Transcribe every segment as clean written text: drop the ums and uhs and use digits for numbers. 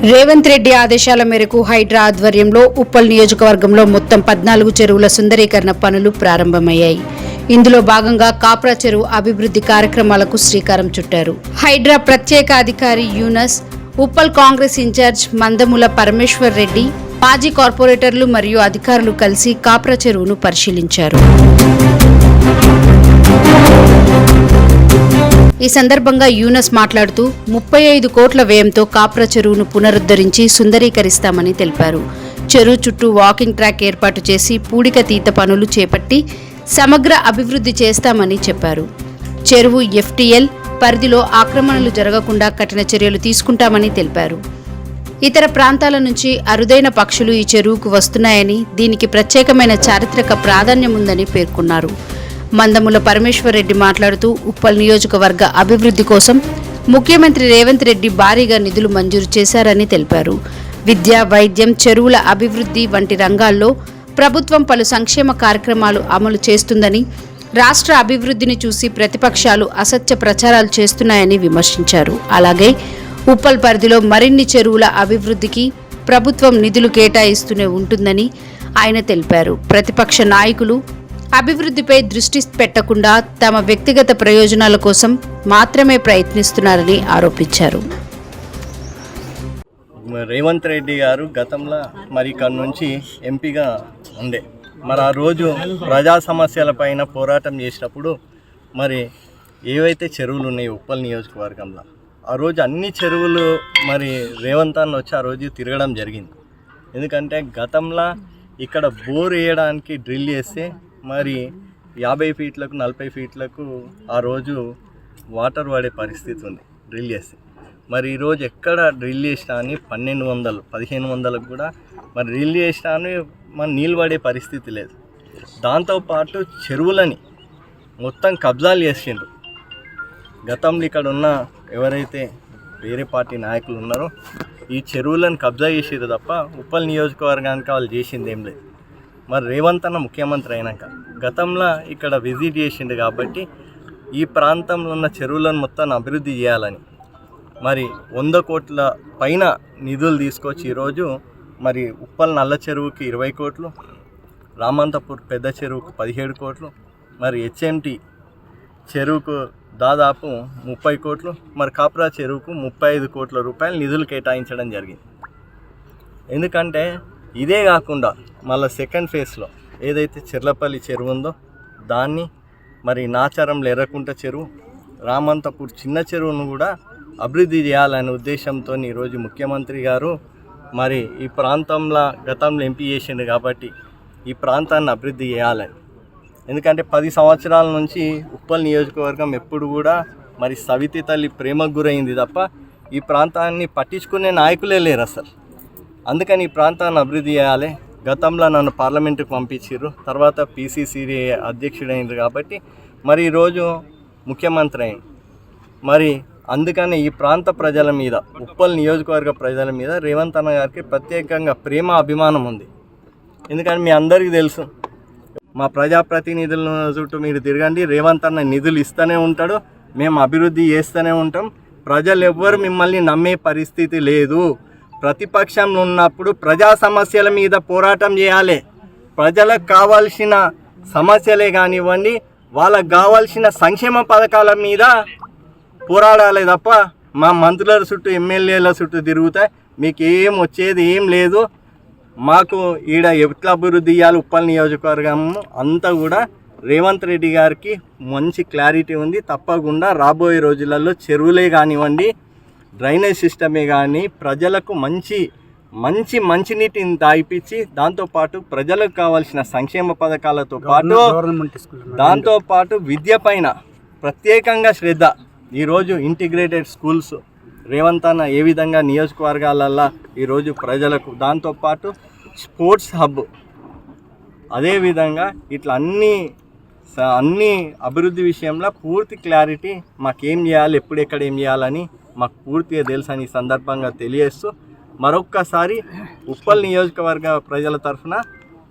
రేవంత్ రెడ్డి ఆదేశాల మేరకు హైడ్రా ఆధ్వర్యంలో ఉప్పల్ నియోజకవర్గంలో మొత్తం 14 చెరువుల సుందరీకరణ పనులు ప్రారంభమయ్యాయి. ఇందులో భాగంగా కాప్రా చెరువు అభివృద్ధి కార్యక్రమాలకు శ్రీకారం చుట్టారు. హైడ్రా ప్రత్యేక అధికారి యూనస్, ఉప్పల్ కాంగ్రెస్ ఇన్ఛార్జ్ మందముల పరమేశ్వర్ రెడ్డి, మాజీ కార్పొరేటర్లు మరియు అధికారులు కలిసి కాప్రా చెరువును పరిశీలించారు. ఈ సందర్భంగా యూనస్ మాట్లాడుతూ 35 కోట్ల వ్యయంతో కాప్రా చెరువును పునరుద్ధరించి సుందరీకరిస్తామని తెలిపారు. చెరువు చుట్టూ వాకింగ్ ట్రాక్ ఏర్పాటు చేసి పూడిక తీత పనులు చేపట్టి సమగ్ర అభివృద్ధి చేస్తామని చెప్పారు. చెరువు FTL పరిధిలో ఆక్రమణలు జరగకుండా కఠిన చర్యలు తీసుకుంటామని తెలిపారు. ఇతర ప్రాంతాల నుంచి అరుదైన పక్షులు ఈ చెరువుకు వస్తున్నాయని, దీనికి ప్రత్యేకమైన చారిత్రక ప్రాధాన్యం ఉందని పేర్కొన్నారు. మందముల పరమేశ్వర్ రెడ్డి మాట్లాడుతూ ఉప్పల్ నియోజకవర్గ అభివృద్ధి కోసం ముఖ్యమంత్రి రేవంత్ రెడ్డి భారీగా నిధులు మంజూరు చేశారని తెలిపారు. విద్య, వైద్యం, చెరువుల అభివృద్ధి వంటి రంగాల్లో ప్రభుత్వం పలు సంక్షేమ కార్యక్రమాలు అమలు చేస్తుందని, రాష్ట్ర అభివృద్ధిని చూసి ప్రతిపక్షాలు అసత్య ప్రచారాలు చేస్తున్నాయని విమర్శించారు. అలాగే ఉప్పల్ పరిధిలో మరిన్ని చెరువుల అభివృద్ధికి ప్రభుత్వం నిధులు కేటాయిస్తూనే ఉంటుందని ఆయన తెలిపారు. ప్రతిపక్ష నాయకులు అభివృద్ధిపై దృష్టి పెట్టకుండా తమ వ్యక్తిగత ప్రయోజనాల కోసం మాత్రమే ప్రయత్నిస్తున్నారని ఆరోపించారు. రేవంత్ రెడ్డి గారు గతంలో ఇక్కడ నుంచి ఎంపీగా ఉండే ఆ రోజు ప్రజా సమస్యల పైన పోరాటం చేసినప్పుడు ఏవైతే చెరువులు ఉన్నాయో ఉప్పల్ నియోజకవర్గంలో ఆ రోజు అన్ని చెరువులు రేవంత్ అన్న వచ్చి ఆ రోజు తిరగడం జరిగింది. ఎందుకంటే గతంలో ఇక్కడ బోర్ వేయడానికి డ్రిల్ చేస్తే 50 ఫీట్లకు 40 ఫీట్లకు ఆ రోజు వాటర్ పడే పరిస్థితి ఉంది డ్రిల్ చేస్తే. ఈరోజు ఎక్కడ డ్రిల్ చేసినా అని 1200, 1500లకు కూడా డ్రిల్ చేసినా అని నీళ్ళు పడే పరిస్థితి లేదు. దాంతోపాటు చెరువులని మొత్తం కబ్జాలు చేసిండ్రు. గతంలో ఇక్కడ ఉన్న ఎవరైతే వేరే పార్టీ నాయకులు ఉన్నారో ఈ చెరువులను కబ్జా చేసేది తప్ప ఉప్పల్ నియోజకవర్గానికి వాళ్ళు చేసింది ఏం లేదు. రేవంత్ అన్న ముఖ్యమంత్రి అయినాక గతంలో ఇక్కడ విజిట్ చేసిండు కాబట్టి ఈ ప్రాంతంలో ఉన్న చెరువులను మొత్తం అభివృద్ధి చేయాలని 100 కోట్ల పైన నిధులు తీసుకొచ్చి ఈరోజు ఉప్పల్ నల్ల చెరువుకి 20 కోట్లు, రామంతపూర్ పెద్ద చెరువుకు 17 కోట్లు, HMT చెరువుకు దాదాపు 30 కోట్లు, కాప్రా చెరువుకు 35 కోట్ల రూపాయలు నిధులు కేటాయించడం జరిగింది. ఎందుకంటే ఇదే కాకుండా సెకండ్ ఫేజ్లో ఏదైతే చెర్లపల్లి చెరువు ఉందో దాన్ని నాచారంలో ఎర్రకుంట చెరువు, రామంతపూర్ చిన్న చెరువును కూడా అభివృద్ధి చేయాలనే ఉద్దేశంతో ఈరోజు ముఖ్యమంత్రి గారు ఈ ప్రాంతంలో గతంలో ఎంపీ చేసిండు కాబట్టి ఈ ప్రాంతాన్ని అభివృద్ధి చేయాలని. ఎందుకంటే 10 సంవత్సరాల నుంచి ఉప్పల్ నియోజకవర్గం ఎప్పుడు కూడా సవితి తల్లి ప్రేమకు గురైంది తప్ప ఈ ప్రాంతాన్ని పట్టించుకునే నాయకులే లేరు అసలు. అందుకని ఈ ప్రాంతాన్ని అభివృద్ధి చేయాలి. గతంలో నన్ను పార్లమెంటుకు పంపించారు, తర్వాత PCC అధ్యక్షుడైంది కాబట్టి ఈరోజు ముఖ్యమంత్రి అయింది. అందుకని ఈ ప్రాంత ప్రజల మీద, ఉప్పల్ నియోజకవర్గ ప్రజల మీద రేవంత్ అన్న గారికి ప్రత్యేకంగా ప్రేమ, అభిమానం ఉంది. ఎందుకంటే మీ అందరికీ తెలుసు, మా ప్రజాప్రతినిధుల చుట్టూ మీరు తిరగండి, రేవంత్ అన్న నిధులు ఇస్తూనే ఉంటాడు, మేము అభివృద్ధి చేస్తూనే ఉంటాం. ప్రజలు ఎవ్వరు మిమ్మల్ని నమ్మే పరిస్థితి లేదు. ప్రతిపక్షంలో ఉన్నప్పుడు ప్రజా సమస్యల మీద పోరాటం చేయాలి. ప్రజలకు కావాల్సిన సమస్యలే కానివ్వండి, వాళ్ళకు కావాల్సిన సంక్షేమ పథకాల మీద పోరాడాలి తప్ప మా మంత్రుల చుట్టూ, ఎమ్మెల్యేల చుట్టూ తిరుగుతాయి మీకు ఏం వచ్చేది ఏం లేదు. మాకు ఈడ ఎట్లా అభివృద్ధి చేయాలి ఉప్పల్ నియోజకవర్గం అంతా కూడా రేవంత్ రెడ్డి గారికి మంచి క్లారిటీ ఉంది. తప్పకుండా రాబోయే రోజులలో చెరువులే కానివ్వండి, డ్రైనేజ్ సిస్టమే కానీ ప్రజలకు మంచినీటిని తాగిపించి దాంతోపాటు ప్రజలకు కావాల్సిన సంక్షేమ పథకాలతో పాటు దాంతోపాటు విద్య పైన ప్రత్యేకంగా శ్రద్ధ. ఈరోజు ఇంటిగ్రేటెడ్ స్కూల్స్ రేవంత్ అన్న ఏ విధంగా నియోజకవర్గాలల్లో ఈరోజు ప్రజలకు, దాంతోపాటు స్పోర్ట్స్ హబ్, అదేవిధంగా ఇట్లా అన్ని అభివృద్ధి విషయంలో పూర్తి క్లారిటీ మాకేం చేయాలి, ఎప్పుడెక్కడ ఏం చేయాలని మాకు పూర్తిగా తెలుసు అని ఈ సందర్భంగా తెలియజేస్తూ మరొక్కసారి ఉప్పల్ నియోజకవర్గ ప్రజల తరఫున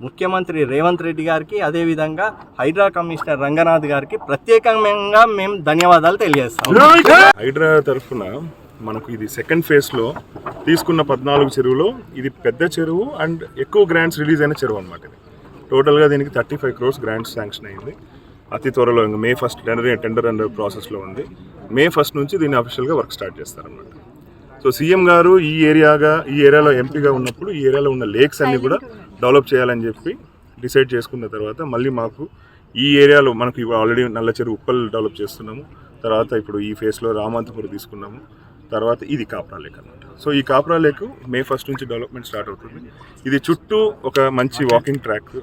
ముఖ్యమంత్రి రేవంత్ రెడ్డి గారికి, అదేవిధంగా హైడ్రా కమిషనర్ రంగనాథ్ గారికి ప్రత్యేకంగా మేము ధన్యవాదాలు తెలియజేస్తాం. హైడ్రా తరఫున మనకు ఇది సెకండ్ ఫేజ్లో తీసుకున్న 14 చెరువులో ఇది పెద్ద చెరువు అండ్ ఎక్కువ గ్రాంట్స్ రిలీజ్ అయిన చెరువు అనమాట. ఇది టోటల్గా దీనికి 35 crores గ్రాంట్స్ శాంక్షన్ అయింది. అతి త్వరలో ఇంకా May 1st టెండర్ అండర్ ప్రాసెస్లో ఉంది. May 1st నుంచి దీన్ని అఫీషియల్గా వర్క్ స్టార్ట్ చేస్తారన్నమాట. సో సీఎం గారు ఈ ఏరియాలో ఎంపీగా ఉన్నప్పుడు ఈ ఏరియాలో ఉన్న లేక్స్ అన్ని కూడా డెవలప్ చేయాలని చెప్పి డిసైడ్ చేసుకున్న తర్వాత మళ్ళీ మాకు ఈ ఏరియాలో మనకు ఆల్రెడీ నల్ల చెరువు ఉప్పల్ డెవలప్ చేస్తున్నాము. తర్వాత ఇప్పుడు ఈ ఫేస్లో రామంతపురం తీసుకున్నాము. తర్వాత ఇది కాప్రా లేక్ అనమాట. సో ఈ కాప్రా లేక్ May 1st నుంచి డెవలప్మెంట్ స్టార్ట్ అవుతుంది. ఇది చుట్టూ ఒక మంచి వాకింగ్ ట్రాక్,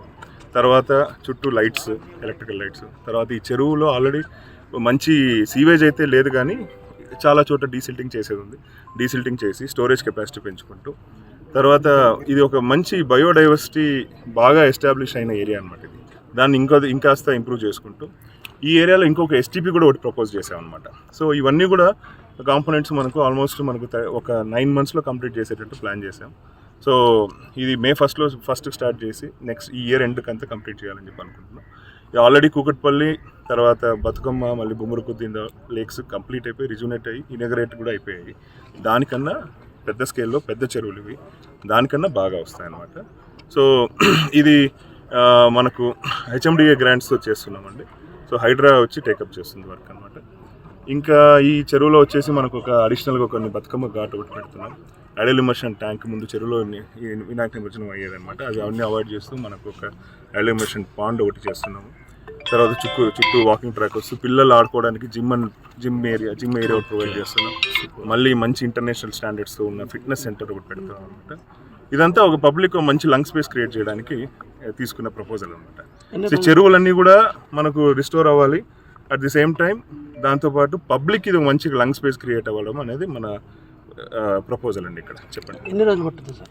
తర్వాత చుట్టూ లైట్స్, ఎలక్ట్రికల్ లైట్స్, తర్వాత ఈ చెరువులో ఆల్రెడీ మంచి సీవేజ్ అయితే లేదు కానీ చాలా చోట డీసిల్టింగ్ చేసేది ఉంది. డీసిల్టింగ్ చేసి స్టోరేజ్ కెపాసిటీ పెంచుకుంటూ తర్వాత ఇది ఒక మంచి బయోడైవర్సిటీ బాగా ఎస్టాబ్లిష్ అయిన ఏరియా అనమాట. ఇది దాన్ని ఇంకాస్త ఇంప్రూవ్ చేసుకుంటూ ఈ ఏరియాలో ఇంకొక ఎస్టీపీ కూడా ఒకటి ప్రపోజ్ చేసామన్నమాట. సో ఇవన్నీ కూడా కాంపోనెంట్స్ మనకు ఆల్మోస్ట్ ఒక 9 monthsలో కంప్లీట్ చేసేటట్టు ప్లాన్ చేసాం. సో ఇది May 1st ఫస్ట్ స్టార్ట్ చేసి నెక్స్ట్ ఈ ఇయర్ ఎండ్కి అంతా కంప్లీట్ చేయాలని చెప్పి అనుకుంటున్నాం. ఆల్రెడీ కూకట్పల్లి, తర్వాత బతుకమ్మ, మళ్ళీ బొమ్మరకుద్దింద లేక్స్ కంప్లీట్ అయిపోయి రిజునేట్ అయ్యి ఇనాగరేట్ కూడా అయిపోయాయి. దానికన్నా పెద్ద స్కేల్లో పెద్ద చెరువులు ఇవి దానికన్నా బాగా వస్తాయి అన్నమాట. సో ఇది మనకు HMDA గ్రాంట్స్తో చేస్తున్నామండి. సో హైడ్రా వచ్చి టేకప్ చేస్తుంది వర్క్ అనమాట. ఇంకా ఈ చెరువులో వచ్చేసి మనకు ఒక అడిషనల్గా కొన్ని బతుకమ్మ ఘాట్ ఒకటి పెడుతున్నాం. ఐడల్ ఇమర్షన్ ట్యాంక్ ముందు చెరువులో వినాయక నిమజ్జనం అయ్యేదన్నమాట. అది అవన్నీ అవాయిడ్ చేస్తూ మనకు ఒక ఐడల్ ఇమర్షన్ పాండ్ ఒకటి చేస్తున్నాము. తర్వాత చుట్టూ వాకింగ్ ట్రాక్ వస్తూ పిల్లలు ఆడుకోవడానికి జిమ్ ఏరియా ఒకటి ప్రొవైడ్ చేస్తున్నాం. మళ్ళీ మంచి ఇంటర్నేషనల్ స్టాండర్డ్స్తో ఉన్న ఫిట్నెస్ సెంటర్ ఒకటి పెడతాం అనమాట. ఇదంతా ఒక పబ్లిక్ మంచి లంగ్ స్పేస్ క్రియేట్ చేయడానికి తీసుకున్న ప్రపోజల్ అనమాట. సో చెరువులన్నీ కూడా మనకు రిస్టోర్ అవ్వాలి, అట్ ది సేమ్ టైం దాంతోపాటు పబ్లిక్ ఇది మంచి లంగ్ స్పేస్ క్రియేట్ అవ్వడం అనేది మన ప్రపోజల్ అండి. ఇక్కడ చెప్పండి ఎన్ని రోజులు పడుతుంది సార్?